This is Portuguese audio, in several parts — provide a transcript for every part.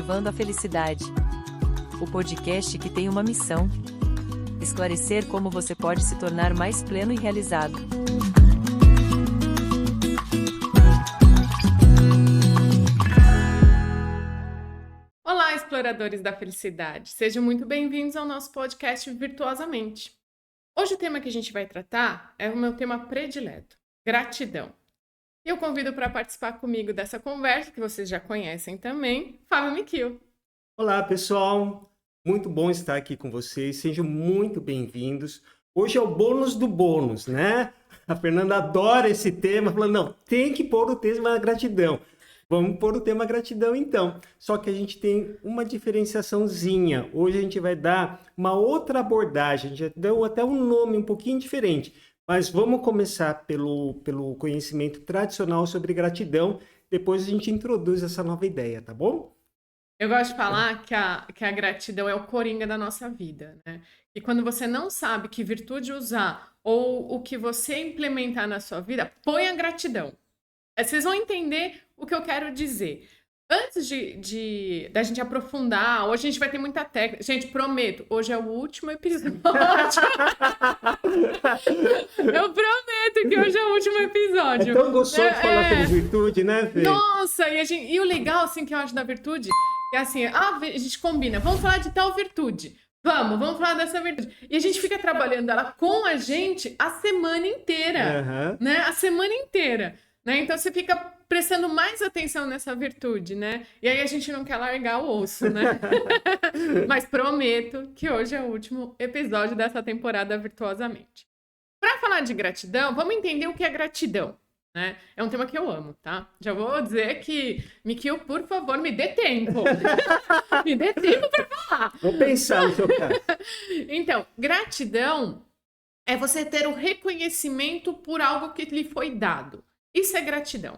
Cultivando a Felicidade. O podcast que tem uma missão: esclarecer como você pode se tornar mais pleno e realizado. Olá, exploradores da felicidade! Sejam muito bem-vindos ao nosso podcast Virtuosamente. Hoje o tema que a gente vai tratar é o meu tema predileto, gratidão. E eu convido para participar comigo dessa conversa, que vocês já conhecem também, Fábio Miquil. Olá, pessoal! Muito bom estar aqui com vocês. Sejam muito bem-vindos. Hoje é o bônus do bônus, né? A Fernanda adora esse tema, falando, não, tem que pôr o tema gratidão. Vamos pôr o tema gratidão, então. Só que a gente tem uma diferenciaçãozinha. Hoje a gente vai dar uma outra abordagem. A gente deu até um nome um pouquinho diferente. Mas vamos começar pelo conhecimento tradicional sobre gratidão. Depois a gente introduz essa nova ideia, tá bom? Eu gosto de falar que a gratidão é o coringa da nossa vida, né? E quando você não sabe que virtude usar ou o que você implementar na sua vida, põe a gratidão. Vocês vão entender o que eu quero dizer. Antes da gente aprofundar, hoje a gente vai ter muita técnica. Gente, prometo, hoje é o último episódio. Eu prometo que hoje é o último episódio. É tão gostoso falar sobre virtude, né, Fê? Nossa, e o legal, assim, que eu acho da virtude, é assim, a gente combina, vamos falar de tal virtude. Vamos falar dessa virtude. E a gente fica trabalhando ela com a gente a semana inteira, né? A semana inteira, né? Então você fica prestando mais atenção nessa virtude, né? E aí a gente não quer largar o osso, né? Mas prometo que hoje é o último episódio dessa temporada Virtuosamente. Para falar de gratidão, vamos entender o que é gratidão, né? É um tema que eu amo, tá? Já vou dizer que, Miquil, por favor, me dê tempo. Me dê tempo para falar. Vou pensar no seu caso. Então, gratidão é você ter o reconhecimento por algo que lhe foi dado. Isso é gratidão.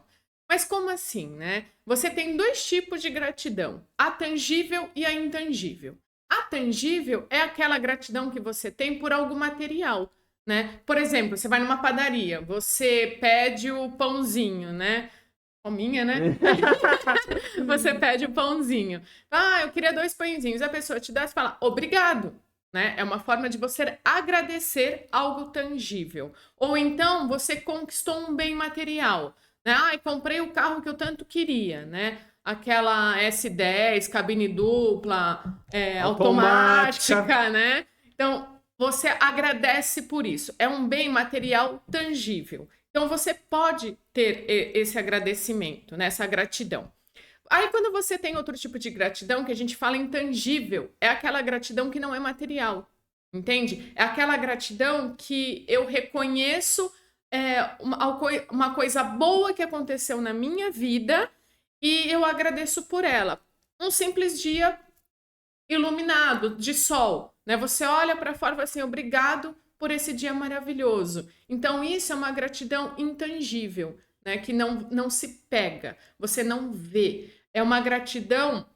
Mas como assim, né? Você tem dois tipos de gratidão, a tangível e a intangível. A tangível é aquela gratidão que você tem por algo material, né? Por exemplo, você vai numa padaria, você pede o pãozinho, né? Pominha, né? Você pede o pãozinho. Ah, eu queria 2 pãezinhos. A pessoa te dá e fala, obrigado. Né? É uma forma de você agradecer algo tangível. Ou então, você conquistou um bem material. Né? Ah, comprei o carro que eu tanto queria, né? Aquela S10, cabine dupla, automática, né? Então, você agradece por isso. É um bem material tangível. Então, você pode ter esse agradecimento, né? Essa gratidão. Aí, quando você tem outro tipo de gratidão, que a gente fala intangível, é aquela gratidão que não é material, entende? É aquela gratidão que eu reconheço uma coisa boa que aconteceu na minha vida e eu agradeço por ela. Um simples dia iluminado, de sol, né? Você olha para fora e fala assim, obrigado por esse dia maravilhoso. Então, isso é uma gratidão intangível, né? Que não se pega, você não vê. É uma gratidão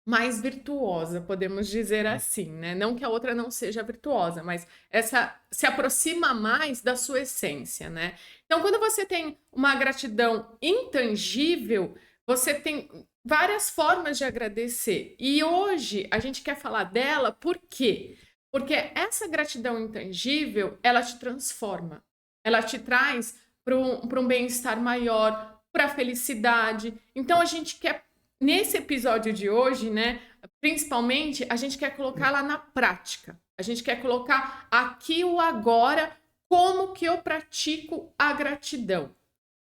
mais virtuosa, podemos dizer assim, né? Não que a outra não seja virtuosa, mas essa se aproxima mais da sua essência, né? Então, quando você tem uma gratidão intangível, você tem várias formas de agradecer. E hoje a gente quer falar dela por quê? Porque essa gratidão intangível, ela te transforma. Ela te traz para um bem-estar maior, para a felicidade. Então, a gente quer, nesse episódio de hoje, né, principalmente, a gente quer colocar lá na prática. A gente quer colocar aqui o agora, como que eu pratico a gratidão.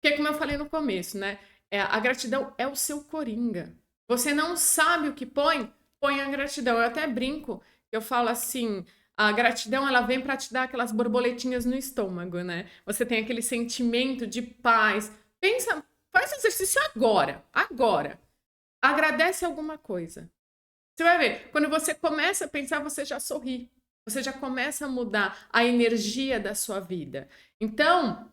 Porque, como eu falei no começo, né, a gratidão é o seu coringa. Você não sabe o que põe a gratidão. Eu até brinco, eu falo assim, a gratidão, ela vem para te dar aquelas borboletinhas no estômago, né? Você tem aquele sentimento de paz. Pensa, faz exercício agora. Agradece alguma coisa. Você vai ver, quando você começa a pensar, você já sorri. Você já começa a mudar a energia da sua vida. Então,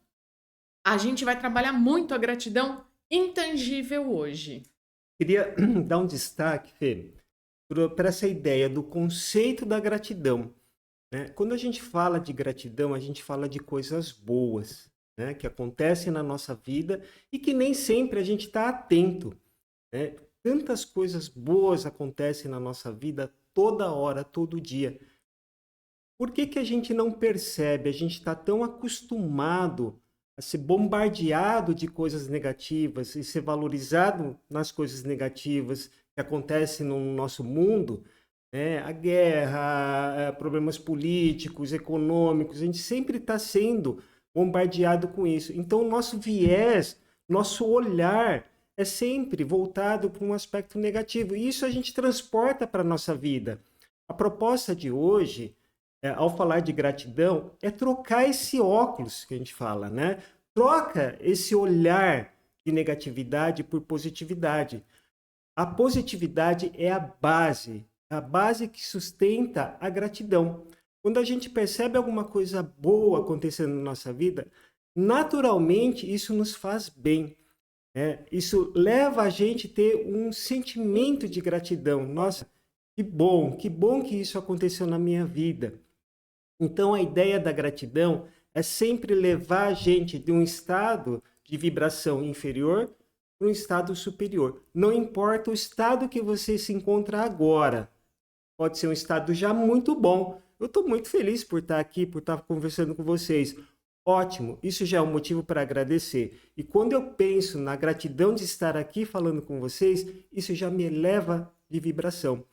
a gente vai trabalhar muito a gratidão intangível hoje. Queria dar um destaque, Fê, para essa ideia do conceito da gratidão. Né? Quando a gente fala de gratidão, a gente fala de coisas boas, né? Que acontecem na nossa vida e que nem sempre a gente está atento. Né? tantas coisas boas acontecem na nossa vida toda hora, todo dia. Por que que a gente não percebe? A gente está tão acostumado a ser bombardeado de coisas negativas e ser valorizado nas coisas negativas que acontecem no nosso mundo, né? A guerra, problemas políticos, econômicos, a gente sempre está sendo bombardeado com isso. Então, o nosso viés, nosso olhar é sempre voltado para um aspecto negativo. E isso a gente transporta para a nossa vida. A proposta de hoje, ao falar de gratidão, é trocar esse óculos que a gente fala, né? Troca esse olhar de negatividade por positividade. A positividade é a base que sustenta a gratidão. Quando a gente percebe alguma coisa boa acontecendo na nossa vida, naturalmente isso nos faz bem. Isso leva a gente a ter um sentimento de gratidão. Nossa, que bom que isso aconteceu na minha vida. Então, a ideia da gratidão é sempre levar a gente de um estado de vibração inferior para um estado superior. Não importa o estado que você se encontra agora. Pode ser um estado já muito bom. Eu estou muito feliz por estar aqui, por estar conversando com vocês. Ótimo, isso já é um motivo para agradecer. E quando eu penso na gratidão de estar aqui falando com vocês, isso já me eleva de vibração.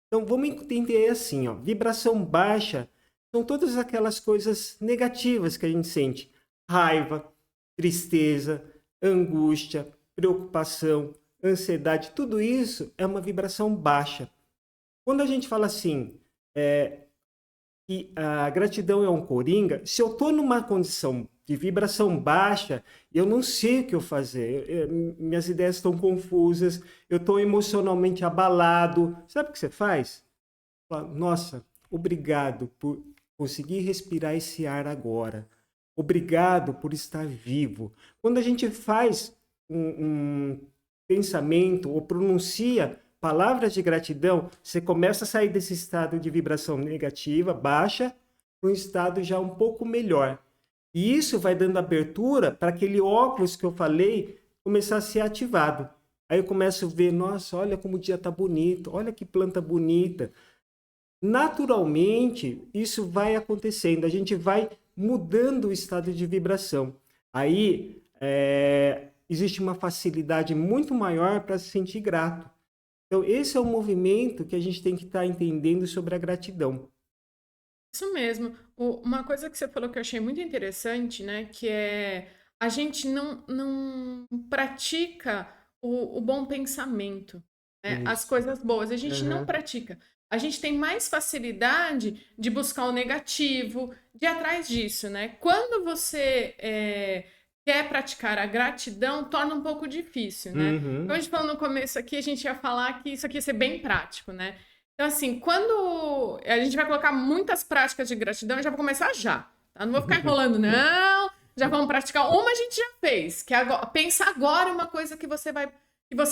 Então, vamos entender assim, ó, vibração baixa são todas aquelas coisas negativas que a gente sente. Raiva, tristeza, angústia, preocupação, ansiedade, tudo isso é uma vibração baixa. Quando a gente fala assim, que a gratidão é um coringa, se eu estou numa condição de vibração baixa, eu não sei o que eu fazer, minhas ideias estão confusas, eu estou emocionalmente abalado. Sabe o que você faz? Fala, nossa, obrigado por conseguir respirar esse ar agora. Obrigado por estar vivo. Quando a gente faz um pensamento ou pronuncia palavras de gratidão, você começa a sair desse estado de vibração negativa, baixa, para um estado já um pouco melhor. E isso vai dando abertura para aquele óculos que eu falei começar a ser ativado. Aí eu começo a ver, nossa, olha como o dia está bonito, olha que planta bonita. Naturalmente, isso vai acontecendo, a gente vai mudando o estado de vibração. Aí, existe uma facilidade muito maior para se sentir grato. Então, esse é o movimento que a gente tem que estar entendendo sobre a gratidão. Isso mesmo. Uma coisa que você falou que eu achei muito interessante, né? Que é a gente não pratica o bom pensamento, né? As Isso. coisas boas. A gente não Uhum. pratica. A gente tem mais facilidade de buscar o negativo, de ir atrás disso, né? Quando você quer praticar a gratidão, torna um pouco difícil, né? Uhum. Como a gente falou no começo aqui, a gente ia falar que isso aqui ia ser bem prático, né? Então, assim, quando a gente vai colocar muitas práticas de gratidão, eu já vou começar já, tá? Não vou ficar enrolando, não. Já vamos praticar. Uma a gente já fez, que é agora, pensa agora uma coisa que você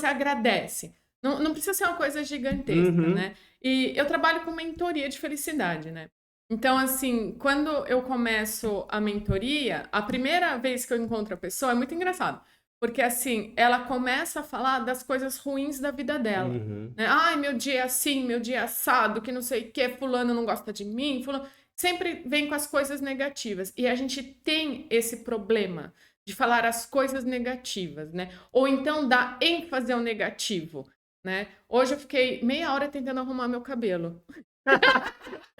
agradece. Não precisa ser uma coisa gigantesca, né? E eu trabalho com mentoria de felicidade, né? Então, assim, quando eu começo a mentoria, a primeira vez que eu encontro a pessoa é muito engraçado. Porque, assim, ela começa a falar das coisas ruins da vida dela. Né? Ai, meu dia é assim, meu dia é assado, que não sei o que, fulano não gosta de mim, fulano... Sempre vem com as coisas negativas. E a gente tem esse problema de falar as coisas negativas, né? Ou então dar ênfase ao negativo, né? Hoje eu fiquei meia hora tentando arrumar meu cabelo.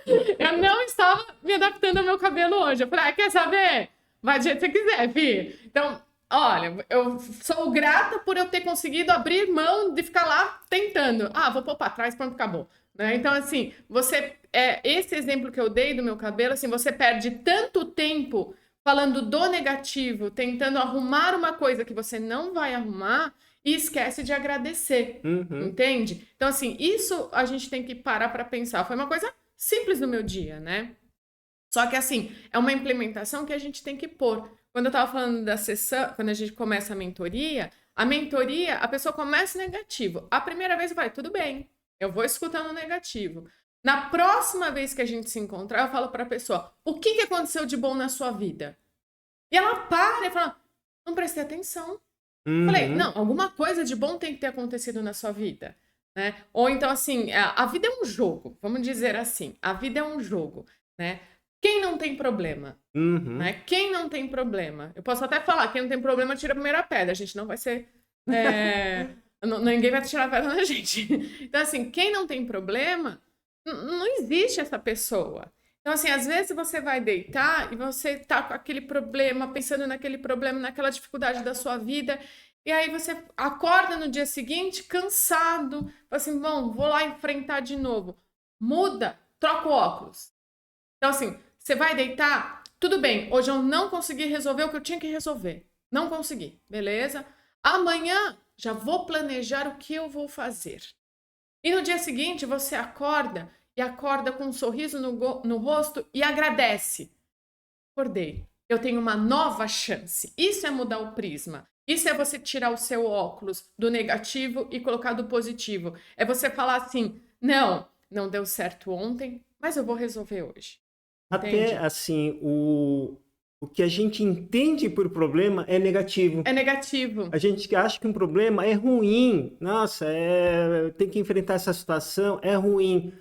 Eu não estava me adaptando ao meu cabelo hoje. Eu falei, quer saber? Vai do jeito que você quiser, filho. Então, olha, eu sou grata por eu ter conseguido abrir mão de ficar lá tentando. Vou pôr para trás, pronto, acabou. Né? Então, assim, esse exemplo que eu dei do meu cabelo, assim, você perde tanto tempo falando do negativo, tentando arrumar uma coisa que você não vai arrumar e esquece de agradecer, entende? Então, assim, isso a gente tem que parar para pensar. Foi uma coisa simples no meu dia, né? Só que, assim, é uma implementação que a gente tem que pôr. Quando eu estava falando da sessão, quando a gente começa a mentoria, a pessoa começa negativo. A primeira vez eu falei, tudo bem, eu vou escutando o negativo. Na próxima vez que a gente se encontrar, eu falo para a pessoa, o que aconteceu de bom na sua vida? E ela para e fala, não prestei atenção. Falei, Uhum. não, alguma coisa de bom tem que ter acontecido na sua vida, né? Ou então, assim, a vida é um jogo, vamos dizer assim, a vida é um jogo, né? Quem não tem problema, Uhum. né? Quem não tem problema? Eu posso até falar, quem não tem problema tira a primeira pedra, a gente não vai ser... ninguém vai tirar a pedra na gente. Então, assim, quem não tem problema, não existe essa pessoa. Então, assim, às vezes você vai deitar e você tá com aquele problema, pensando naquele problema, naquela dificuldade da sua vida, e aí você acorda no dia seguinte cansado, fala assim, bom, vou lá enfrentar de novo. Muda, troca o óculos. Então, assim, você vai deitar, tudo bem, hoje eu não consegui resolver o que eu tinha que resolver. Não consegui, beleza? Amanhã já vou planejar o que eu vou fazer. E no dia seguinte você acorda e acorda com um sorriso no rosto e agradece. Acordei. Eu tenho uma nova chance. Isso é mudar o prisma. Isso é você tirar o seu óculos do negativo e colocar do positivo. É você falar assim: não deu certo ontem, mas eu vou resolver hoje. Até Entende? assim, o que a gente entende por problema é negativo. É negativo. A gente acha que um problema é ruim. Nossa, tem que enfrentar essa situação, é ruim.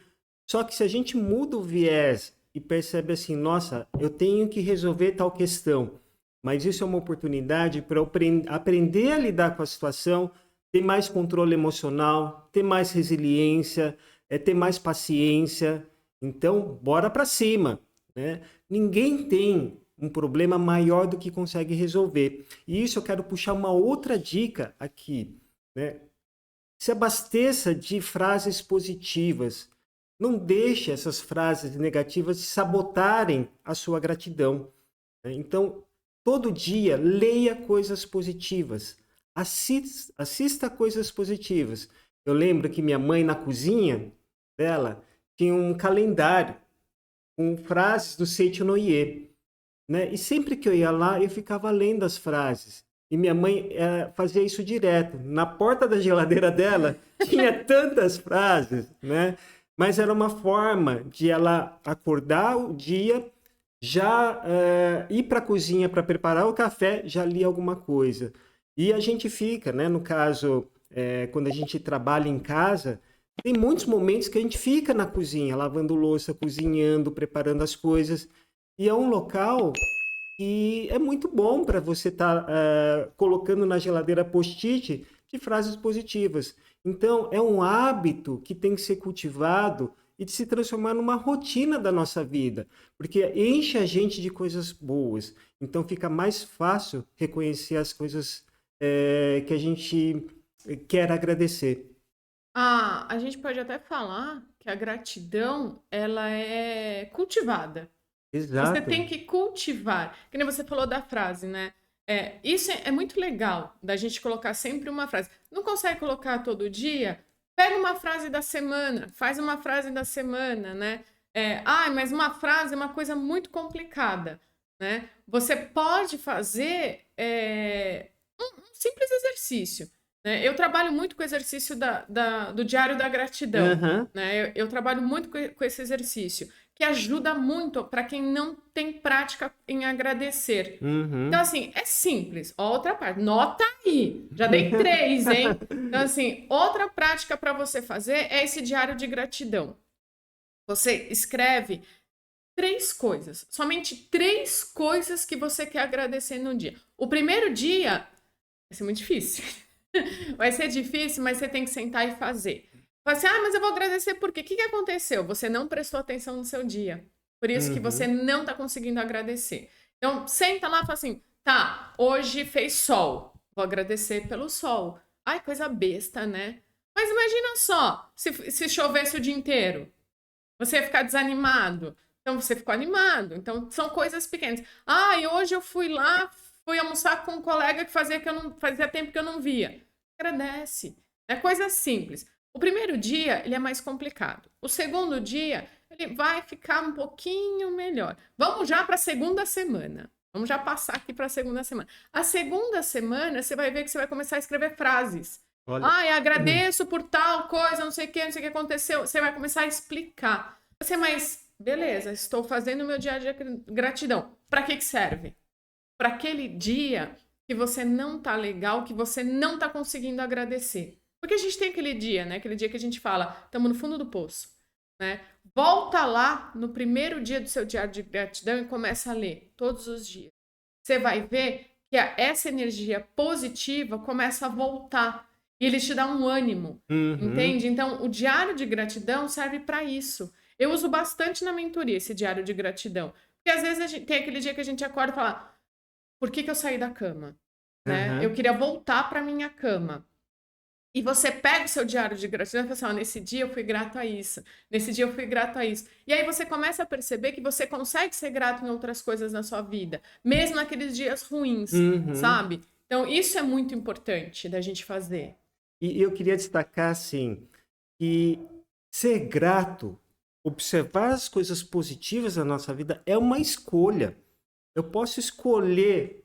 Só que se a gente muda o viés e percebe assim, nossa, eu tenho que resolver tal questão, mas isso é uma oportunidade para eu aprender a lidar com a situação, ter mais controle emocional, ter mais resiliência, ter mais paciência. Então, bora para cima, né? Ninguém tem um problema maior do que consegue resolver. E isso eu quero puxar uma outra dica aqui, né? Se abasteça de frases positivas. Não deixe essas frases negativas sabotarem a sua gratidão, né? Então, todo dia, leia coisas positivas. Assista coisas positivas. Eu lembro que minha mãe, na cozinha dela, tinha um calendário com frases do Seiichi no Ie, né? E sempre que eu ia lá, eu ficava lendo as frases. E minha mãe fazia isso direto. Na porta da geladeira dela tinha tantas frases, né? Mas era uma forma de ela acordar o dia, já ir para a cozinha para preparar o café, já lia alguma coisa. E a gente fica, né? No caso, quando a gente trabalha em casa, tem muitos momentos que a gente fica na cozinha, lavando louça, cozinhando, preparando as coisas. E é um local que é muito bom para você estar colocando na geladeira post-it de frases positivas. Então, é um hábito que tem que ser cultivado e de se transformar numa rotina da nossa vida, porque enche a gente de coisas boas. Então, fica mais fácil reconhecer as coisas que a gente quer agradecer. A gente pode até falar que a gratidão, ela é cultivada. Você Exato. tem que cultivar. Que nem você falou da frase, né? Isso é muito legal, da gente colocar sempre uma frase. Não consegue colocar todo dia? Pega uma frase da semana, faz uma frase da semana, né? Mas uma frase é uma coisa muito complicada, né? Você pode fazer um simples exercício, né? Eu trabalho muito com o exercício do Diário da Gratidão, Aham. né? Eu trabalho muito com esse exercício, que ajuda muito para quem não tem prática em agradecer. Então, Uhum. assim, é simples. Ó, outra parte. Nota aí. Já dei 3, hein? Então, assim, outra prática para você fazer é esse diário de gratidão. Você escreve 3 coisas. Somente 3 coisas que você quer agradecer no dia. O primeiro dia vai ser muito difícil. Vai ser difícil, mas você tem que sentar e fazer. Fala assim, mas eu vou agradecer por quê? O que aconteceu? Você não prestou atenção no seu dia. Por isso que você Uhum. não está conseguindo agradecer. Então, senta lá e fala assim, tá, hoje fez sol. Vou agradecer pelo sol. Ai, coisa besta, né? Mas imagina só, se chovesse o dia inteiro. Você ia ficar desanimado. Então, você ficou animado. Então, são coisas pequenas. E hoje eu fui lá, fui almoçar com um colega que fazia tempo que eu não via. Agradece. É coisa simples. O primeiro dia, ele é mais complicado. O segundo dia, ele vai ficar um pouquinho melhor. Vamos já para a segunda semana. Vamos já passar aqui para a segunda semana. A segunda semana, você vai ver que você vai começar a escrever frases. Olha. Agradeço por tal coisa, não sei o que aconteceu. Você vai começar a explicar. Mas beleza, estou fazendo o meu diário de gratidão. Para que serve? Para aquele dia, que você não tá legal, que você não tá conseguindo agradecer. Porque a gente tem aquele dia, né? Aquele dia que a gente fala, estamos no fundo do poço, né? Volta lá no primeiro dia do seu diário de gratidão e começa a ler todos os dias. Você vai ver que essa energia positiva começa a voltar e ele te dá um ânimo, entende? Então, o diário de gratidão serve para isso. Eu uso bastante na mentoria esse diário de gratidão. Porque às vezes tem aquele dia que a gente acorda e fala, por que eu saí da cama? Né? Eu queria voltar para minha cama. E você pega o seu diário de gratidão e fala assim, nesse dia eu fui grato a isso, nesse dia eu fui grato a isso. E aí você começa a perceber que você consegue ser grato em outras coisas na sua vida, mesmo naqueles dias ruins, sabe? Então isso é muito importante da gente fazer. E eu queria destacar, assim, que ser grato, observar as coisas positivas da nossa vida é uma escolha. Eu posso escolher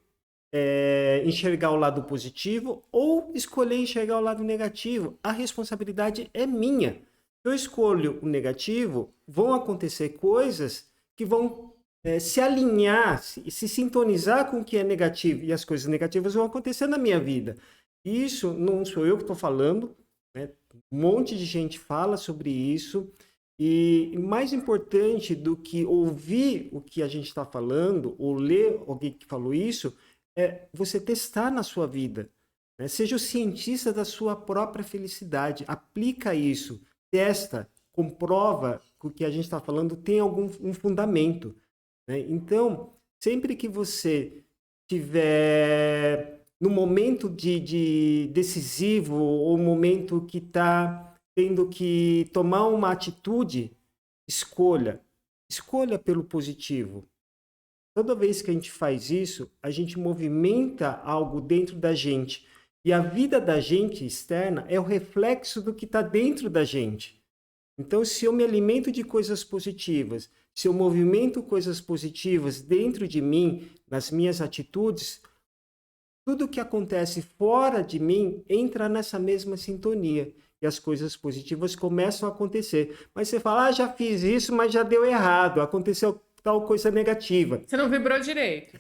enxergar o lado positivo ou escolher enxergar o lado negativo. A responsabilidade é minha. Se eu escolho o negativo, vão acontecer coisas que vão se alinhar, se sintonizar com o que é negativo, e as coisas negativas vão acontecer na minha vida. Isso não sou eu que estou falando, né? Um monte de gente fala sobre isso. E mais importante do que ouvir o que a gente está falando ou ler alguém que falou isso, é você testar na sua vida. Né? Seja o cientista da sua própria felicidade. Aplica isso, testa, comprova que o que a gente está falando tem um fundamento. Né? Então, sempre que você tiver no momento de decisivo ou momento que está tendo que tomar uma atitude, escolha pelo positivo. Toda vez que a gente faz isso, a gente movimenta algo dentro da gente. E a vida da gente externa é o reflexo do que está dentro da gente. Então, se eu me alimento de coisas positivas, se eu movimento coisas positivas dentro de mim, nas minhas atitudes, tudo que acontece fora de mim entra nessa mesma sintonia. E as coisas positivas começam a acontecer. Mas você fala, já fiz isso, mas já deu errado, aconteceu tal coisa negativa. Você não vibrou direito.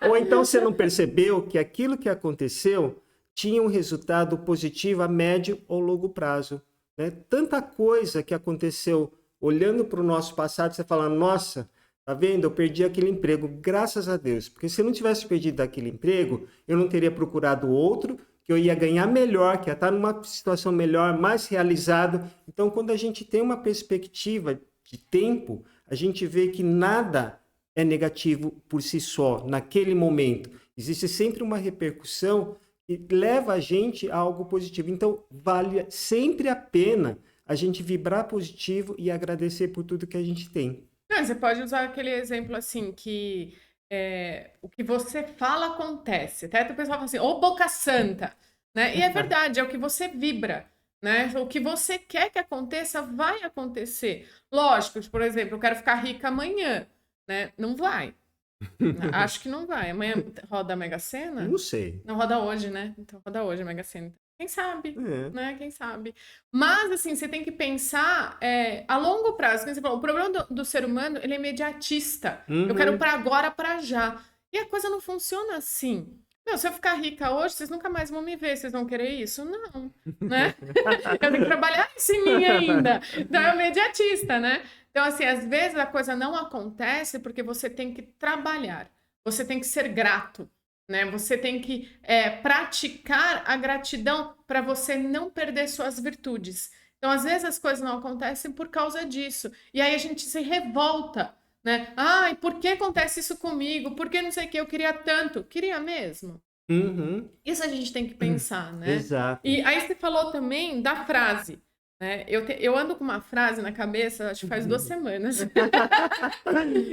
Ou então você não percebeu que aquilo que aconteceu tinha um resultado positivo a médio ou longo prazo. Né? Tanta coisa que aconteceu olhando para o nosso passado, você fala, nossa, tá vendo? Eu perdi aquele emprego, graças a Deus. Porque se eu não tivesse perdido aquele emprego, eu não teria procurado outro, que eu ia ganhar melhor, que ia estar numa situação melhor, mais realizado. Então, quando a gente tem uma perspectiva de tempo, a gente vê que nada é negativo por si só, naquele momento. Existe sempre uma repercussão que leva a gente a algo positivo. Então, vale sempre a pena a gente vibrar positivo e agradecer por tudo que a gente tem. Não, você pode usar aquele exemplo assim, que o que você fala acontece. Até o pessoal fala assim, ô boca santa, né? E é verdade, é o que você vibra. Né? O que você quer que aconteça vai acontecer. Lógico, por exemplo, eu quero ficar rica amanhã, né? Não vai. Acho que não vai. Amanhã roda a Mega Sena? Não sei. Não roda hoje, né? Então roda hoje a Mega Sena. Quem sabe, né? Quem sabe. Mas, assim, você tem que pensar a longo prazo. Como você falou, o problema do ser humano, ele é imediatista. Eu quero para agora, para já. E a coisa não funciona assim. Não, se eu ficar rica hoje, vocês nunca mais vão me ver, vocês vão querer isso? Não, né? Eu tenho que trabalhar isso em mim ainda. Então, é imediatista, né? Então, assim, às vezes a coisa não acontece porque você tem que trabalhar, você tem que ser grato, né? Você tem que praticar a gratidão para você não perder suas virtudes. Então, às vezes as coisas não acontecem por causa disso. E aí a gente se revolta. Né? Ai, por que acontece isso comigo? Por que não sei o que? Eu queria tanto. Queria mesmo? Isso a gente tem que pensar, né? Exato. E aí você falou também da frase. Né? Eu ando com uma frase na cabeça, acho que faz 2 semanas.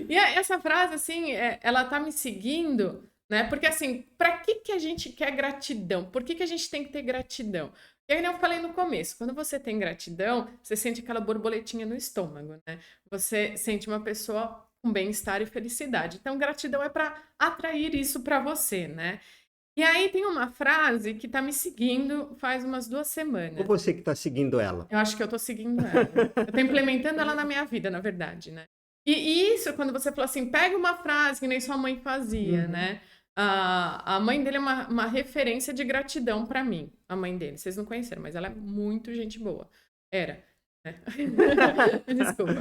E essa frase, assim, ela tá me seguindo, né? Porque, assim, para que a gente quer gratidão? Por que a gente tem que ter gratidão? E aí, eu falei no começo, quando você tem gratidão, você sente aquela borboletinha no estômago, né? Você sente uma pessoa com bem-estar e felicidade. Então, gratidão é para atrair isso para você, né? E aí tem uma frase que tá me seguindo faz umas 2 semanas. Ou você que tá seguindo ela? Eu acho que eu tô seguindo ela. Eu tô implementando ela na minha vida, na verdade, né? E isso, quando você falou assim, pega uma frase que nem sua mãe fazia, né? A mãe dele é uma referência de gratidão para mim. A mãe dele. Vocês não conheceram, mas ela é muito gente boa. Era. Né? Desculpa.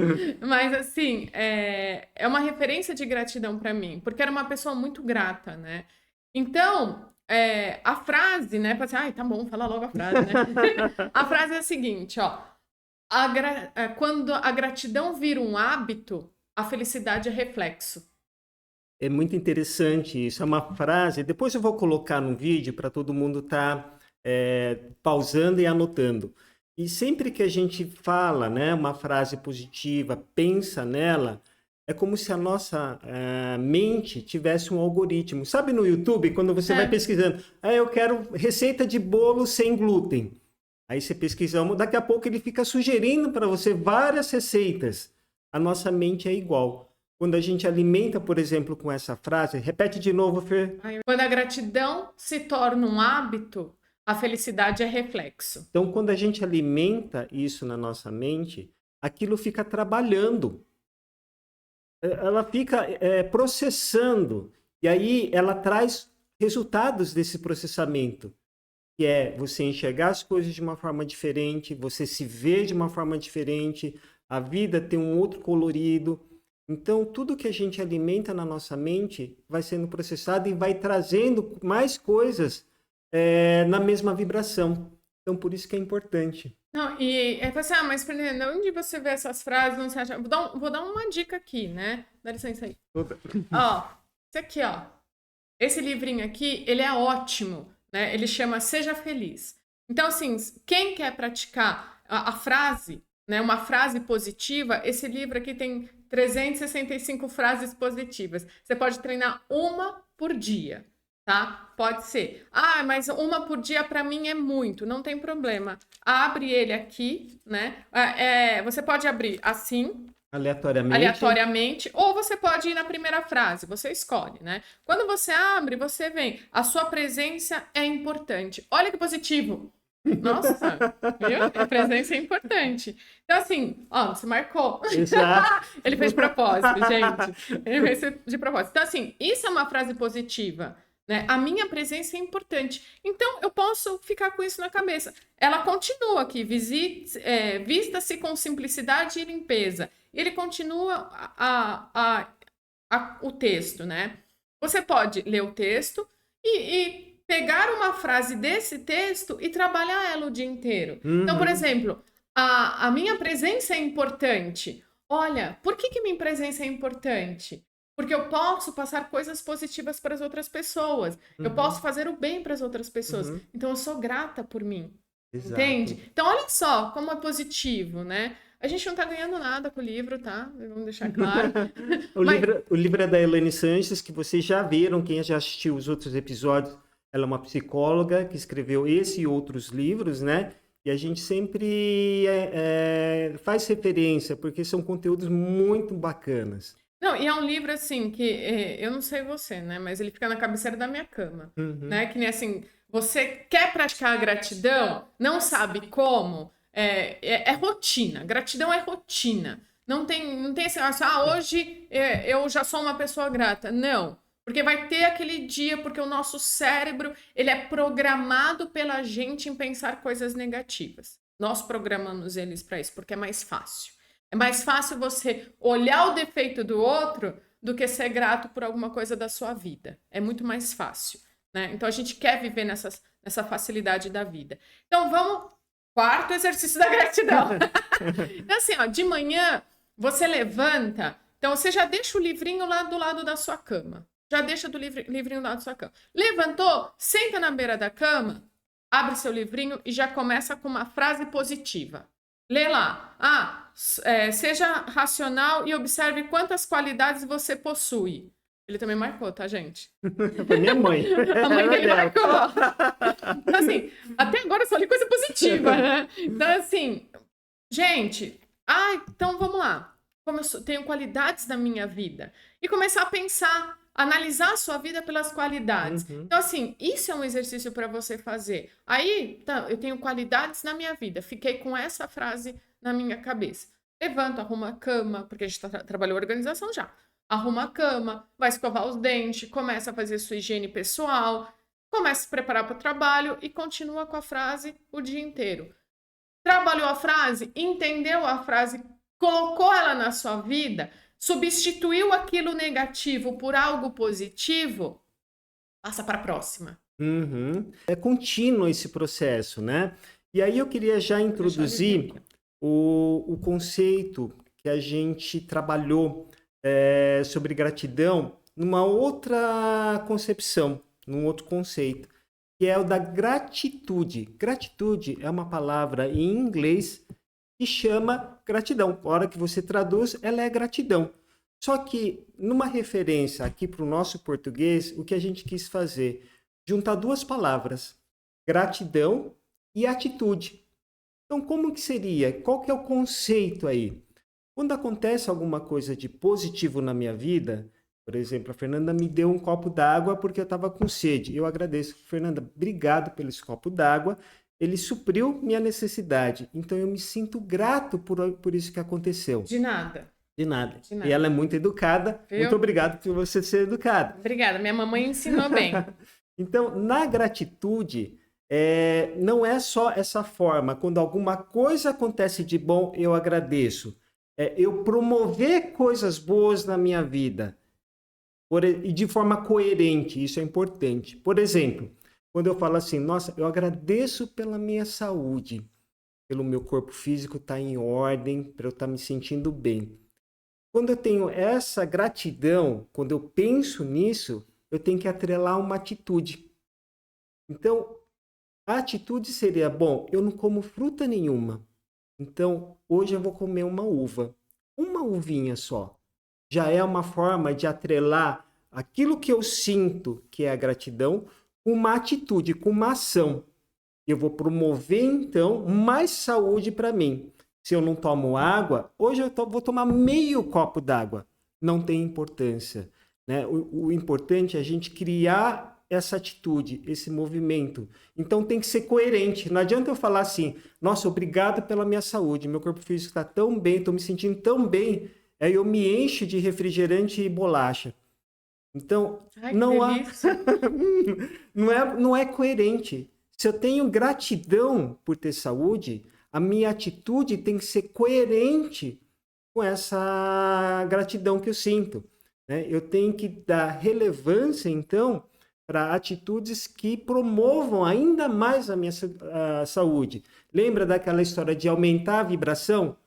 Mas, assim, é uma referência de gratidão para mim. Porque era uma pessoa muito grata, né? Então, a frase, né? Pra assim, ai, tá bom, fala logo a frase, né? A frase é a seguinte, ó. Quando a gratidão vira um hábito, a felicidade é reflexo. É muito interessante isso. É uma frase. Depois eu vou colocar no vídeo para todo mundo estar pausando e anotando. E sempre que a gente fala, né, uma frase positiva, pensa nela, é como se a nossa mente tivesse um algoritmo. Sabe no YouTube, quando você vai pesquisando, eu quero receita de bolo sem glúten. Aí você pesquisa, daqui a pouco ele fica sugerindo para você várias receitas. A nossa mente é igual. Quando a gente alimenta, por exemplo, com essa frase, repete de novo, Fer. Quando a gratidão se torna um hábito, a felicidade é reflexo. Então, quando a gente alimenta isso na nossa mente, aquilo fica trabalhando. Ela fica processando. E aí ela traz resultados desse processamento. Que é você enxergar as coisas de uma forma diferente, você se ver de uma forma diferente, a vida tem um outro colorido. Então, tudo que a gente alimenta na nossa mente vai sendo processado e vai trazendo mais coisas na mesma vibração. Então, por isso que é importante. Não, e assim, mas Fernanda, onde você vê essas frases? Não se acha... vou dar uma dica aqui, né? Dá licença aí. Ó, isso aqui, ó. Esse livrinho aqui, ele é ótimo, né? Ele chama Seja Feliz. Então, assim, quem quer praticar a frase, né? Uma frase positiva, esse livro aqui tem 365 frases positivas. Você pode treinar uma por dia. Tá? Pode ser. Mas uma por dia para mim é muito, não tem problema. Abre ele aqui, né? Você pode abrir assim, aleatoriamente, ou você pode ir na primeira frase, você escolhe, né? Quando você abre, você vem. A sua presença é importante. Olha que positivo. Nossa, viu? A presença é importante. Então, assim, ó, você marcou. Exato. Ele fez de propósito, gente. Ele fez de propósito. Então, assim, isso é uma frase positiva. Né? A minha presença é importante. Então, eu posso ficar com isso na cabeça. Ela continua aqui, vista-se com simplicidade e limpeza. E ele continua o texto, né? Você pode ler o texto e pegar uma frase desse texto e trabalhar ela o dia inteiro. Então, por exemplo, a minha presença é importante. Olha, por que minha presença é importante? Porque eu posso passar coisas positivas para as outras pessoas. Eu posso fazer o bem para as outras pessoas. Então, eu sou grata por mim. Exato. Entende? Então, olha só como é positivo, né? A gente não tá ganhando nada com o livro, tá? Vamos deixar claro. O livro é da Elaine Sanches, que vocês já viram, quem já assistiu os outros episódios. Ela é uma psicóloga que escreveu esse e outros livros, né? E a gente sempre faz referência, porque são conteúdos muito bacanas. Não, e é um livro, assim, que eu não sei você, né? Mas ele fica na cabeceira da minha cama, né? Que nem assim, você quer praticar a gratidão, não sabe como, é rotina. Gratidão é rotina. Não tem esse negócio, hoje eu já sou uma pessoa grata. Não, porque vai ter aquele dia, porque o nosso cérebro, ele é programado pela gente em pensar coisas negativas. Nós programamos eles para isso, porque é mais fácil. É mais fácil você olhar o defeito do outro do que ser grato por alguma coisa da sua vida. É muito mais fácil, né? Então, a gente quer viver nessa facilidade da vida. Então, vamos... Quarto exercício da gratidão. Então, assim, ó, de manhã, você levanta... Então, você já deixa o livrinho lá do lado da sua cama. Já deixa do livrinho do lado da sua cama. Levantou, senta na beira da cama, abre seu livrinho e já começa com uma frase positiva. Lê lá. Seja racional e observe quantas qualidades você possui. Ele também marcou, tá, gente? Foi minha mãe. A mãe dele marcou. Então, assim, até agora eu só li coisa positiva, né? Então, assim, gente, então vamos lá. Como eu tenho qualidades na minha vida. E começar a pensar, analisar a sua vida pelas qualidades. Então, assim, isso é um exercício para você fazer. Aí, tá, eu tenho qualidades na minha vida. Fiquei com essa frase na minha cabeça. Levanto, arrumo a cama, porque a gente trabalhou organização já. arruma a cama, vai escovar os dentes, começa a fazer sua higiene pessoal, começa a se preparar para o trabalho e continua com a frase o dia inteiro. Trabalhou a frase, entendeu a frase, colocou ela na sua vida, substituiu aquilo negativo por algo positivo, passa para a próxima. É contínuo esse processo, né? E aí eu queria já introduzir o conceito que a gente trabalhou sobre gratidão numa outra concepção, num outro conceito, que é o da gratitude. Gratitude é uma palavra em inglês que chama gratidão. A hora que você traduz, ela é gratidão. Só que, numa referência aqui para o nosso português, o que a gente quis fazer? Juntar duas palavras, gratidão e atitude. Então, como que seria? Qual que é o conceito aí? Quando acontece alguma coisa de positivo na minha vida, por exemplo, a Fernanda me deu um copo d'água porque eu estava com sede. Eu agradeço. Fernanda, obrigado pelo esse copo d'água. Ele supriu minha necessidade. Então, eu me sinto grato por isso que aconteceu. De nada. De nada. De nada. E ela é muito educada. Viu? Muito obrigado por você ser educada. Obrigada, minha mamãe ensinou bem. Então, na gratitude, não é só essa forma. Quando alguma coisa acontece de bom, eu agradeço. Eu promover coisas boas na minha vida. E de forma coerente, isso é importante. Por exemplo, quando eu falo assim, nossa, eu agradeço pela minha saúde, pelo meu corpo físico estar em ordem, para eu estar me sentindo bem. Quando eu tenho essa gratidão, quando eu penso nisso, eu tenho que atrelar uma atitude. Então, a atitude seria, bom, eu não como fruta nenhuma. Então, hoje eu vou comer uma uva. Uma uvinha só. Já é uma forma de atrelar aquilo que eu sinto, que é a gratidão, com uma atitude, com uma ação. Eu vou promover, então, mais saúde para mim. Se eu não tomo água, hoje eu vou tomar meio copo d'água. Não tem importância, né? O importante é a gente criar essa atitude, esse movimento. Então tem que ser coerente. Não adianta eu falar assim, nossa, obrigado pela minha saúde, meu corpo físico está tão bem, estou me sentindo tão bem, aí eu me encho de refrigerante e bolacha. Então, Ai, não é coerente. Se eu tenho gratidão por ter saúde, a minha atitude tem que ser coerente com essa gratidão que eu sinto, né? Eu tenho que dar relevância, então, para atitudes que promovam ainda mais a minha saúde. Lembra daquela história de aumentar a vibração?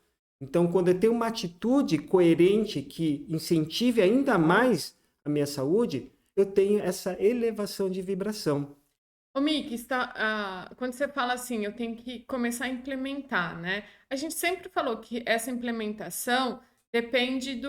Então, quando eu tenho uma atitude coerente que incentive ainda mais a minha saúde, eu tenho essa elevação de vibração. Ô, Miki, quando você fala assim, eu tenho que começar a implementar, né? A gente sempre falou que essa implementação depende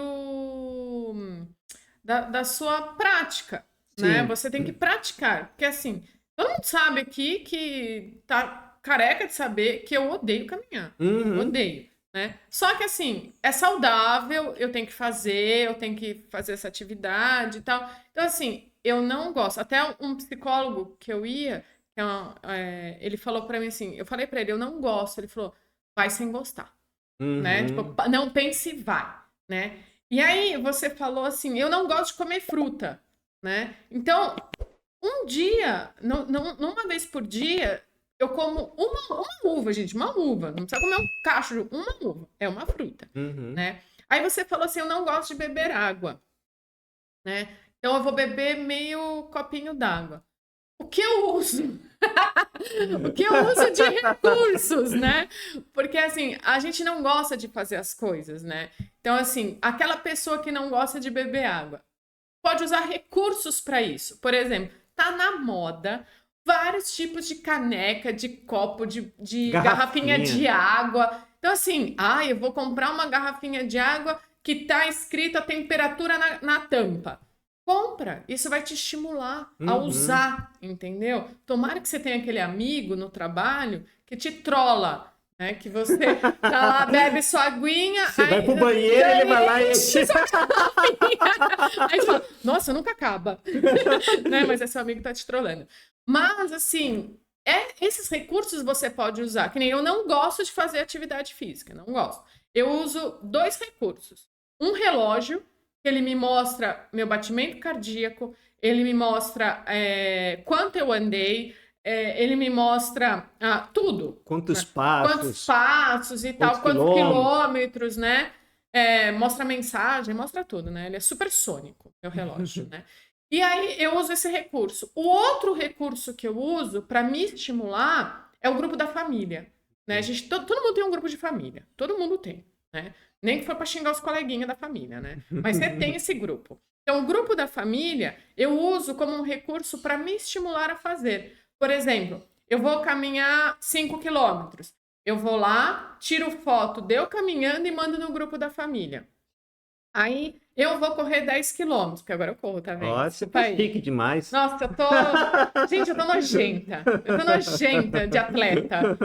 da sua prática, né? Você tem que praticar, porque assim, todo mundo sabe aqui que tá careca de saber que eu odeio caminhar, odeio, né? Só que assim, é saudável, eu tenho que fazer essa atividade e tal. Então assim, eu não gosto. Até um psicólogo que eu ia, ele falou pra mim assim, eu falei pra ele, eu não gosto. Ele falou, vai sem gostar, né? Tipo, não pense, vai, né? E aí você falou assim, eu não gosto de comer fruta, né? Então, um dia, uma vez por dia, eu como uma uva, gente, uma uva. Não precisa comer um cacho de uma uva, é uma fruta, né? Aí você falou assim, eu não gosto de beber água, né? Então eu vou beber meio copinho d'água. O que eu uso? O que eu uso de recursos, né? Porque assim, a gente não gosta de fazer as coisas, né? Então assim, aquela pessoa que não gosta de beber água pode usar recursos para isso. Por exemplo, tá na moda vários tipos de caneca, de copo, de garrafinha de água. Então assim, eu vou comprar uma garrafinha de água que tá escrita a temperatura na tampa. Compra, isso vai te estimular a usar, entendeu? Tomara que você tenha aquele amigo no trabalho que te trola, né? Que você tá lá, bebe sua aguinha. Você vai pro banheiro, ele vai lá e enche. Aí você fala, nossa, nunca acaba. Né? Mas é seu amigo que tá te trolando. Mas, assim, esses recursos você pode usar. Que nem eu não gosto de fazer atividade física, não gosto. Eu uso 2 recursos. Um relógio, ele me mostra meu batimento cardíaco, ele me mostra quanto eu andei, ele me mostra tudo. Quantos Né? Quantos passos e tal, quantos quilômetros, né? Mostra mensagem, mostra tudo, né? Ele é supersônico, meu relógio, né? E aí eu uso esse recurso. O outro recurso que eu uso para me estimular é o grupo da família, né? Todo mundo tem um grupo de família, todo mundo tem, né? Nem que for para xingar os coleguinhas da família, né? Mas você tem esse grupo. Então, o grupo da família eu uso como um recurso para me estimular a fazer. Por exemplo, eu vou caminhar 5 quilômetros. Eu vou lá, tiro foto de eu caminhando e mando no grupo da família. Aí eu vou correr 10 quilômetros, porque agora eu corro, tá vendo? Nossa, você tá chique demais. Nossa, Gente, eu tô nojenta. Eu tô nojenta de atleta.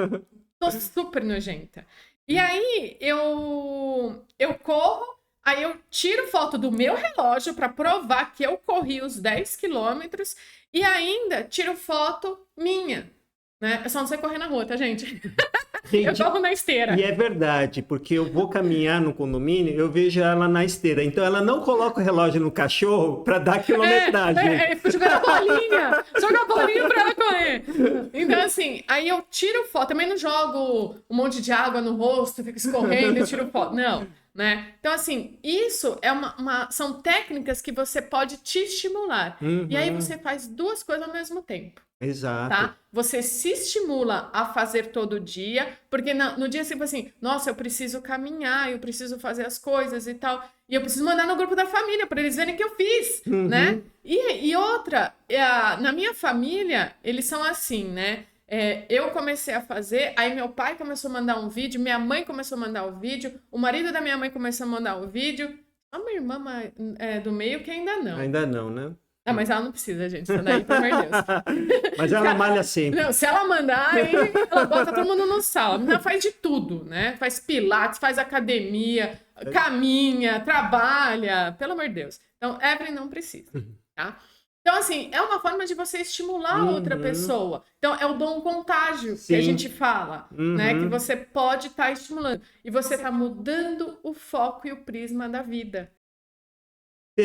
Tô super nojenta. E aí eu corro, aí eu tiro foto do meu relógio para provar que eu corri os 10 quilômetros e ainda tiro foto minha, né? Eu só não sei correr na rua, tá, gente? Eu corro na esteira. E é verdade, porque eu vou caminhar no condomínio, eu vejo ela na esteira. Então ela não coloca o relógio no cachorro para dar quilometragem. Jogar a bolinha para ela correr. Então, assim, aí eu tiro foto. Também não jogo um monte de água no rosto, fico escorrendo e tiro foto. Não, né? Então, assim, isso são técnicas que você pode te estimular. Uhum. E aí você faz duas coisas ao mesmo tempo. Exato. Tá? Você se estimula a fazer todo dia, porque no dia tipo assim, nossa, eu preciso caminhar, eu preciso fazer as coisas e tal, e eu preciso mandar no grupo da família para eles verem que eu fiz, né? E outra, na minha família, eles são assim, né? Eu comecei a fazer, aí meu pai começou a mandar um vídeo, minha mãe começou a mandar o vídeo, o marido da minha mãe começou a mandar o vídeo, a minha irmã do meio que ainda não. Ainda não, né? Ah, mas ela não precisa, gente. Isso daí, pelo amor de Deus. Mas ela malha sempre. Não, se ela mandar, aí ela bota todo mundo no sal. A menina faz de tudo, né? Faz pilates, faz academia, caminha, trabalha. Pelo amor de Deus. Então, Evelyn não precisa, tá? Então, assim, é uma forma de você estimular a outra pessoa. Então, é o bom contágio que a gente fala, né? Que você pode estar estimulando. E você está mudando o foco e o prisma da vida.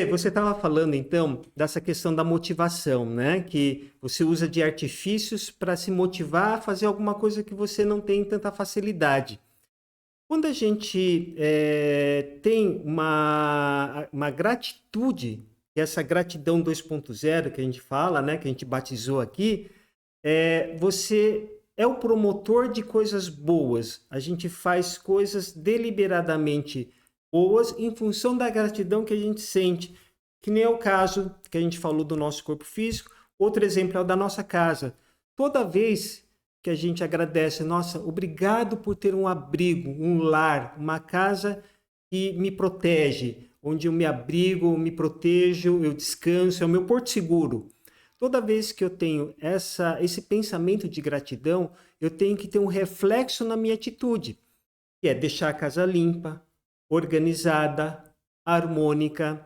Você estava falando, então, dessa questão da motivação, né? Que você usa de artifícios para se motivar a fazer alguma coisa que você não tem tanta facilidade. Quando a gente tem uma gratitude, que é essa gratidão 2.0 que a gente fala, né? Que a gente batizou aqui, você é o promotor de coisas boas. A gente faz coisas deliberadamente boas em função da gratidão que a gente sente, que nem é o caso que a gente falou do nosso corpo físico. Outro exemplo é o da nossa casa. Toda vez que a gente agradece, nossa, obrigado por ter um abrigo, um lar, uma casa que me protege, onde eu me abrigo, me protejo, eu descanso, é o meu porto seguro. Toda vez que eu tenho esse pensamento de gratidão, eu tenho que ter um reflexo na minha atitude, que é deixar a casa limpa, organizada, harmônica.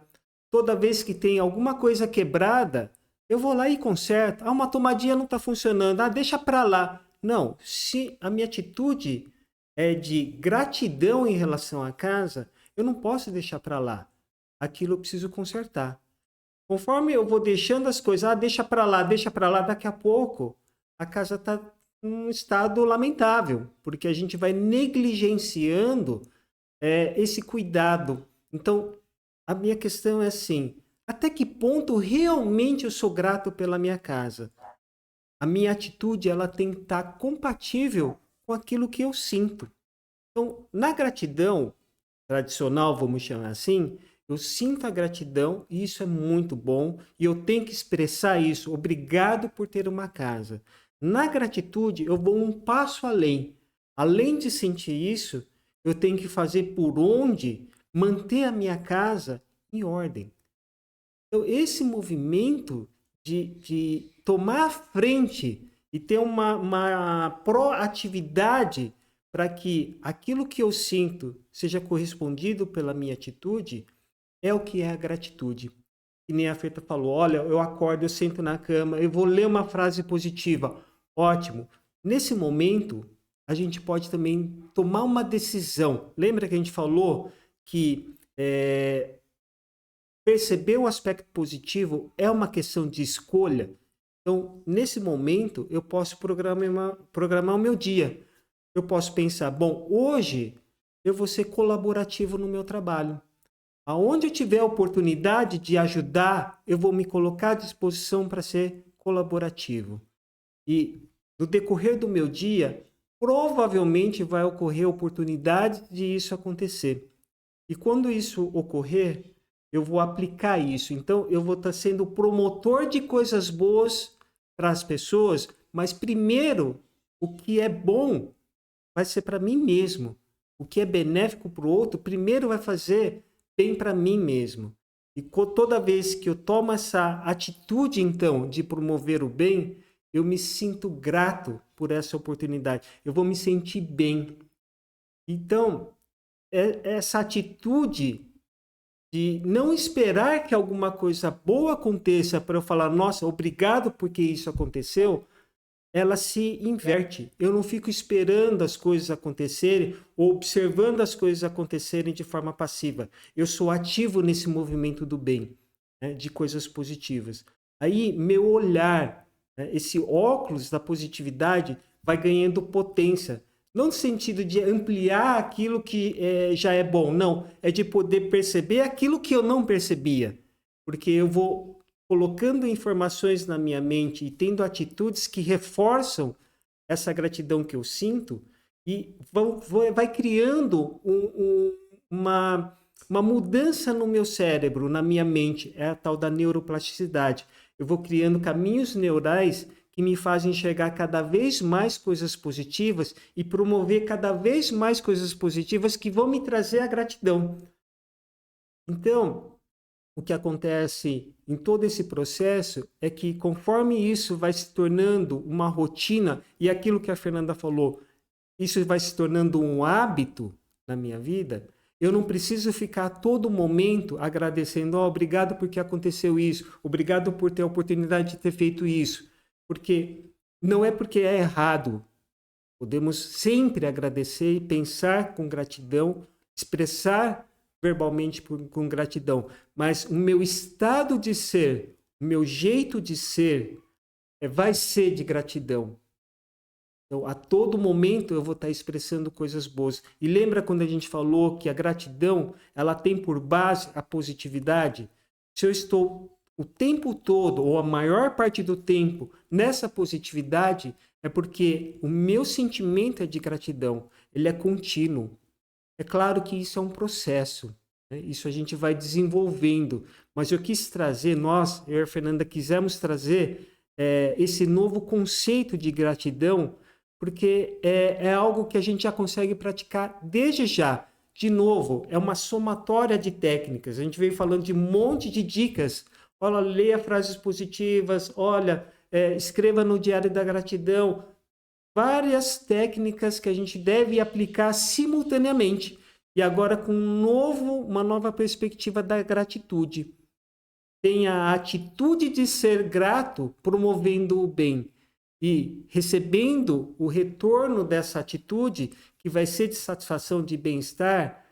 Toda vez que tem alguma coisa quebrada, eu vou lá e conserto. Uma tomadinha não está funcionando. Deixa para lá. Não, se a minha atitude é de gratidão em relação à casa, eu não posso deixar para lá. Aquilo eu preciso consertar. Conforme eu vou deixando as coisas, deixa para lá, daqui a pouco a casa está num estado lamentável, porque a gente vai negligenciando esse cuidado. Então, a minha questão é assim, até que ponto realmente eu sou grato pela minha casa? A minha atitude, ela tem que estar compatível com aquilo que eu sinto. Então, na gratidão tradicional, vamos chamar assim, eu sinto a gratidão e isso é muito bom e eu tenho que expressar isso. Obrigado por ter uma casa. Na gratitude, eu vou um passo além. Além de sentir isso, eu tenho que fazer por onde manter a minha casa em ordem. Então, esse movimento de tomar a frente e ter uma proatividade para que aquilo que eu sinto seja correspondido pela minha atitude, é o que é a gratitude. Que nem a Feta falou, olha, eu acordo, eu sento na cama, eu vou ler uma frase positiva. Ótimo. Nesse momento, a gente pode também tomar uma decisão. Lembra que a gente falou que perceber o aspecto positivo é uma questão de escolha. Então, nesse momento, eu posso programar o meu dia. Eu posso pensar, bom, hoje eu vou ser colaborativo no meu trabalho. Aonde eu tiver a oportunidade de ajudar, eu vou me colocar à disposição para ser colaborativo. E no decorrer do meu dia, provavelmente vai ocorrer oportunidade de isso acontecer. E quando isso ocorrer, eu vou aplicar isso. Então, eu vou estar sendo promotor de coisas boas para as pessoas, mas primeiro, o que é bom vai ser para mim mesmo. O que é benéfico para o outro, primeiro vai fazer bem para mim mesmo. E toda vez que eu tomo essa atitude, então, de promover o bem, eu me sinto grato por essa oportunidade. Eu vou me sentir bem. Então, essa atitude de não esperar que alguma coisa boa aconteça para eu falar, nossa, obrigado porque isso aconteceu, ela se inverte. Eu não fico esperando as coisas acontecerem ou observando as coisas acontecerem de forma passiva. Eu sou ativo nesse movimento do bem, né, de coisas positivas. Aí, meu olhar, né, esse óculos da positividade vai ganhando potência. Não no sentido de ampliar aquilo que já é bom, não. É de poder perceber aquilo que eu não percebia. Porque eu vou colocando informações na minha mente e tendo atitudes que reforçam essa gratidão que eu sinto e vai criando uma mudança no meu cérebro, na minha mente. É a tal da neuroplasticidade. Eu vou criando caminhos neurais que me fazem enxergar cada vez mais coisas positivas e promover cada vez mais coisas positivas que vão me trazer a gratidão. Então, o que acontece em todo esse processo é que conforme isso vai se tornando uma rotina, e aquilo que a Fernanda falou, isso vai se tornando um hábito na minha vida, eu não preciso ficar a todo momento agradecendo, obrigado porque aconteceu isso, obrigado por ter a oportunidade de ter feito isso, porque não é porque é errado. Podemos sempre agradecer e pensar com gratidão, expressar verbalmente com gratidão, mas o meu estado de ser, o meu jeito de ser, vai ser de gratidão. Então, a todo momento eu vou estar expressando coisas boas. E lembra quando a gente falou que a gratidão, ela tem por base a positividade? Se eu estou o tempo todo, ou a maior parte do tempo, nessa positividade, é porque o meu sentimento é de gratidão, ele é contínuo. É claro que isso é um processo, né? Isso a gente vai desenvolvendo, mas eu quis trazer, eu e a Fernanda quisemos trazer esse novo conceito de gratidão, porque é algo que a gente já consegue praticar desde já. De novo, é uma somatória de técnicas, a gente veio falando de um monte de dicas. Olha, leia frases positivas, olha, escreva no Diário da Gratidão, várias técnicas que a gente deve aplicar simultaneamente. E agora com uma nova perspectiva da gratitude. Tem a atitude de ser grato, promovendo o bem. E recebendo o retorno dessa atitude, que vai ser de satisfação, de bem-estar,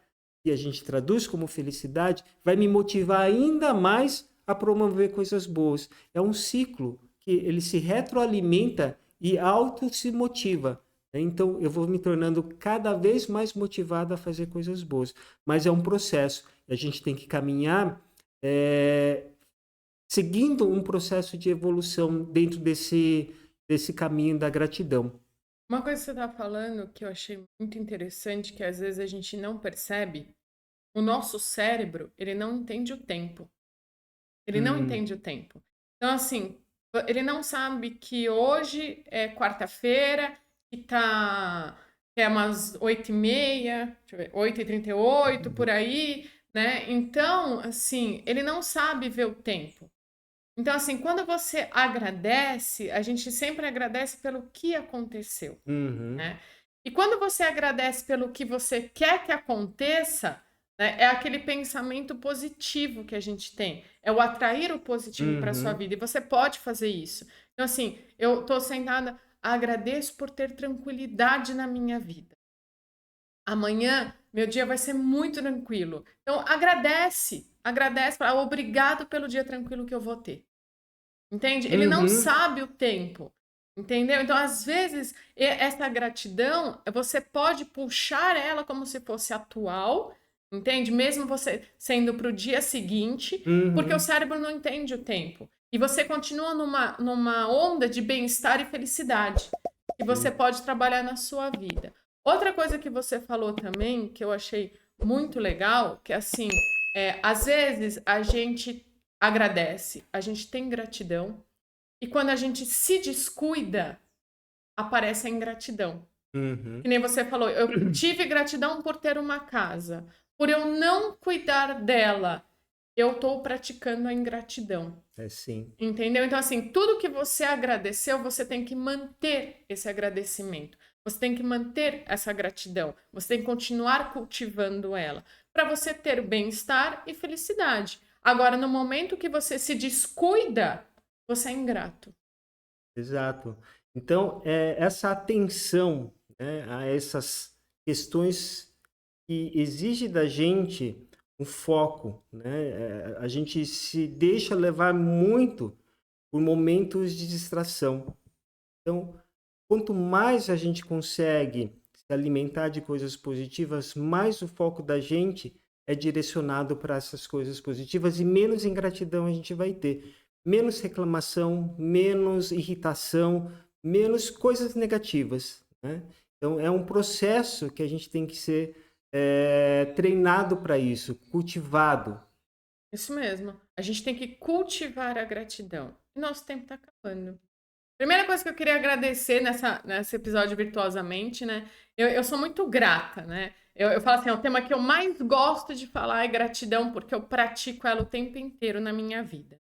que a gente traduz como felicidade, vai me motivar ainda mais a promover coisas boas. É um ciclo que ele se retroalimenta e auto se motiva. Então, eu vou me tornando cada vez mais motivado a fazer coisas boas. Mas é um processo. A gente tem que caminhar seguindo um processo de evolução dentro desse caminho da gratidão. Uma coisa que você está falando que eu achei muito interessante, que às vezes a gente não percebe, o nosso cérebro, ele não entende o tempo. Ele não entende o tempo. Então, assim, ele não sabe que hoje é quarta-feira, que é umas 8h30, 8h38, por aí, né? Então, assim, ele não sabe ver o tempo. Então, assim, quando você agradece, a gente sempre agradece pelo que aconteceu, né? E quando você agradece pelo que você quer que aconteça, né, é aquele pensamento positivo que a gente tem. É o atrair o positivo para a sua vida. E você pode fazer isso. Então, assim, eu tô sentada, agradeço por ter tranquilidade na minha vida. Amanhã meu dia vai ser muito tranquilo. Então, agradece, fala, obrigado pelo dia tranquilo que eu vou ter. Entende? Ele não Uhum. sabe o tempo. Entendeu? Então, às vezes, essa gratidão, você pode puxar ela como se fosse atual, entende? Mesmo você sendo para o dia seguinte, porque o Uhum. cérebro não entende o tempo. E você continua numa onda de bem-estar e felicidade, que você Sim. pode trabalhar na sua vida. Outra coisa que você falou também, que eu achei muito legal, que assim, às vezes a gente agradece, a gente tem gratidão, e quando a gente se descuida, aparece a ingratidão. Uhum. Que nem você falou, eu tive gratidão por ter uma casa. Por eu não cuidar dela, eu estou praticando a ingratidão. É sim. Entendeu? Então, assim, tudo que você agradeceu, você tem que manter esse agradecimento. Você tem que manter essa gratidão. Você tem que continuar cultivando ela. Para você ter bem-estar e felicidade. Agora, no momento que você se descuida, você é ingrato. Exato. Então, essa atenção, né, a essas questões que exige da gente um foco, né? A gente se deixa levar muito por momentos de distração. Então, quanto mais a gente consegue se alimentar de coisas positivas, mais o foco da gente é direcionado para essas coisas positivas e menos ingratidão a gente vai ter. Menos reclamação, menos irritação, menos coisas negativas, né? Então, é um processo que a gente tem que ser treinado para isso, cultivado. Isso mesmo. A gente tem que cultivar a gratidão. E nosso tempo está acabando. Primeira coisa que eu queria agradecer nesse episódio Virtuosamente, né? Eu sou muito grata, né? Eu falo assim, o tema que eu mais gosto de falar é gratidão, porque eu pratico ela o tempo inteiro na minha vida.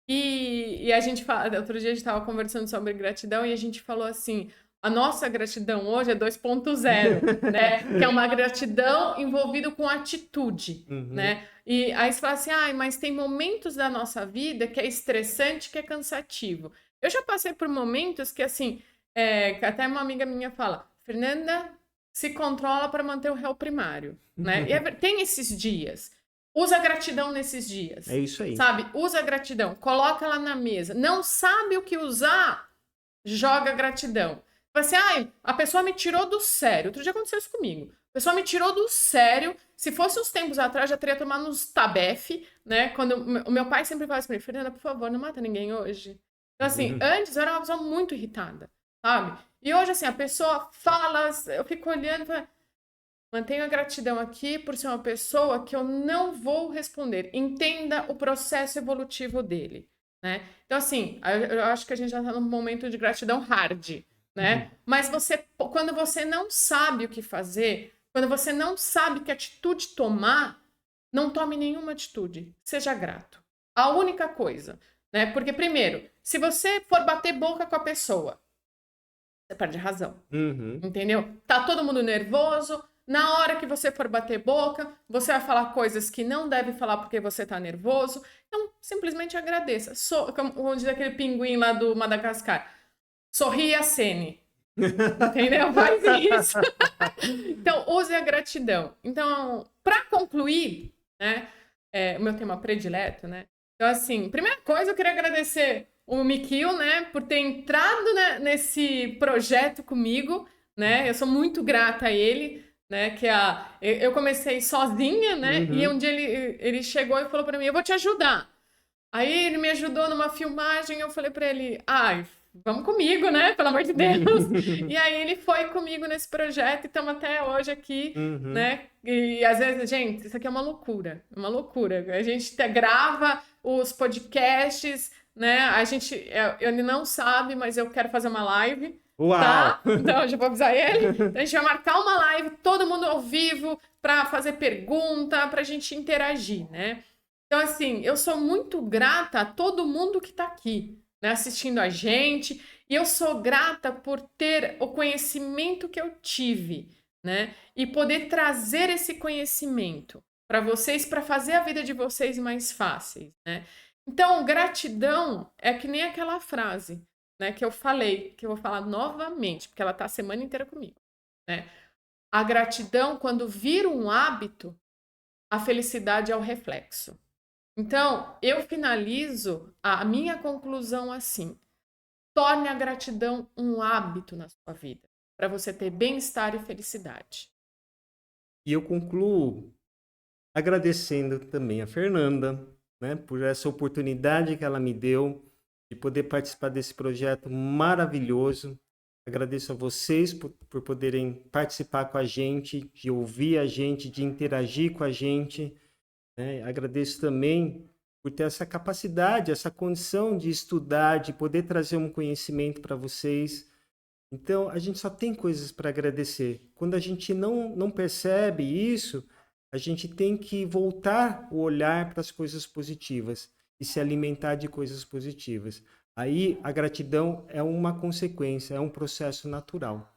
E a gente fala, outro dia a gente estava conversando sobre gratidão e a gente falou assim, a nossa gratidão hoje é 2.0, né? Que é uma gratidão envolvida com atitude, Uhum, né? E aí você fala assim, mas tem momentos da nossa vida que é estressante, que é cansativo. Eu já passei por momentos que, assim, que até uma amiga minha fala, Fernanda, se controla para manter o réu primário, né? E tem esses dias. Usa a gratidão nesses é dias, isso aí. sabe? Usa a gratidão, coloca ela na mesa. Não sabe o que usar? Joga gratidão. Fala assim, a pessoa me tirou do sério. Outro dia aconteceu isso comigo. A pessoa me tirou do sério. Se fosse uns tempos atrás, já teria tomado uns tabefe, né? Quando o meu pai sempre fala assim pra mim, Fernanda, por favor, não mata ninguém hoje. Então, assim, antes eu era uma pessoa muito irritada, sabe? E hoje, assim, a pessoa fala, eu fico olhando e falo, mantenho a gratidão aqui por ser uma pessoa que eu não vou responder. Entenda o processo evolutivo dele, né? Então, assim, eu acho que a gente já está num momento de gratidão hard, né? Mas quando você não sabe o que fazer, quando você não sabe que atitude tomar, não tome nenhuma atitude. Seja grato. A única coisa, né? Porque, primeiro, se você for bater boca com a pessoa, você perde a razão. Uhum. Entendeu? Tá todo mundo nervoso. Na hora que você for bater boca, você vai falar coisas que não deve falar porque você tá nervoso. Então, simplesmente agradeça. Como diz aquele pinguim lá do Madagascar. Sorri e acene. Entendeu? Faz isso. Então, use a gratidão. Então, para concluir, né? O meu tema predileto, né? Então, assim, primeira coisa, eu queria agradecer o Mikio, né, por ter entrado, né, nesse projeto comigo, né? Eu sou muito grata a ele, né? Eu comecei sozinha, né? E um Uhum. dia ele chegou e falou para mim, eu vou te ajudar. Aí ele me ajudou numa filmagem, eu falei para ele, vamos comigo, né? Pelo amor de Deus. E aí ele foi comigo nesse projeto e estamos até hoje aqui, Uhum. né? E às vezes, gente, isso aqui é uma loucura, uma loucura. A gente grava os podcasts, né? Ele não sabe, mas eu quero fazer uma live, Uau! tá? Então eu já vou avisar ele. Então, a gente vai marcar uma live, todo mundo ao vivo, para fazer pergunta, para a gente interagir, né? Então, assim, eu sou muito grata a todo mundo que está aqui, né, assistindo a gente, e eu sou grata por ter o conhecimento que eu tive, né, e poder trazer esse conhecimento para vocês, para fazer a vida de vocês mais fácil, né. Então, gratidão é que nem aquela frase, né, que eu falei, que eu vou falar novamente, porque ela está a semana inteira comigo, né. A gratidão, quando vira um hábito, a felicidade é o reflexo. Então, eu finalizo a minha conclusão assim: torne a gratidão um hábito na sua vida, para você ter bem-estar e felicidade. E eu concluo agradecendo também a Fernanda, né, por essa oportunidade que ela me deu de poder participar desse projeto maravilhoso. Agradeço a vocês por poderem participar com a gente, de ouvir a gente, de interagir com a gente, né? Agradeço também por ter essa capacidade, essa condição de estudar, de poder trazer um conhecimento para vocês. Então, a gente só tem coisas para agradecer. Quando a gente não percebe isso, a gente tem que voltar o olhar para as coisas positivas e se alimentar de coisas positivas. Aí a gratidão é uma consequência, é um processo natural.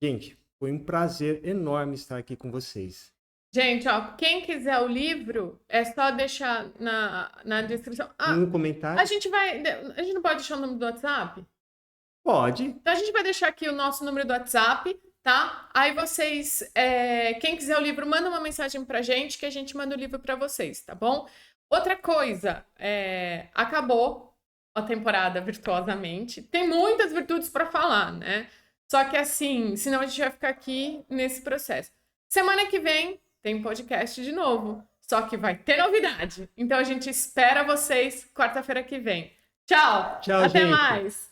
Gente, foi um prazer enorme estar aqui com vocês. Gente, ó, quem quiser o livro, é só deixar na descrição. Um comentário? A gente não pode deixar o número do WhatsApp? Pode. Então a gente vai deixar aqui o nosso número do WhatsApp, tá? Aí vocês, quem quiser o livro, manda uma mensagem pra gente que a gente manda o livro pra vocês, tá bom? Outra coisa, acabou a temporada virtuosamente. Tem muitas virtudes pra falar, né? Só que assim, senão a gente vai ficar aqui nesse processo. Semana que vem tem podcast de novo, só que vai ter novidade. Então a gente espera vocês quarta-feira que vem. Tchau, Tchau, até gente. mais.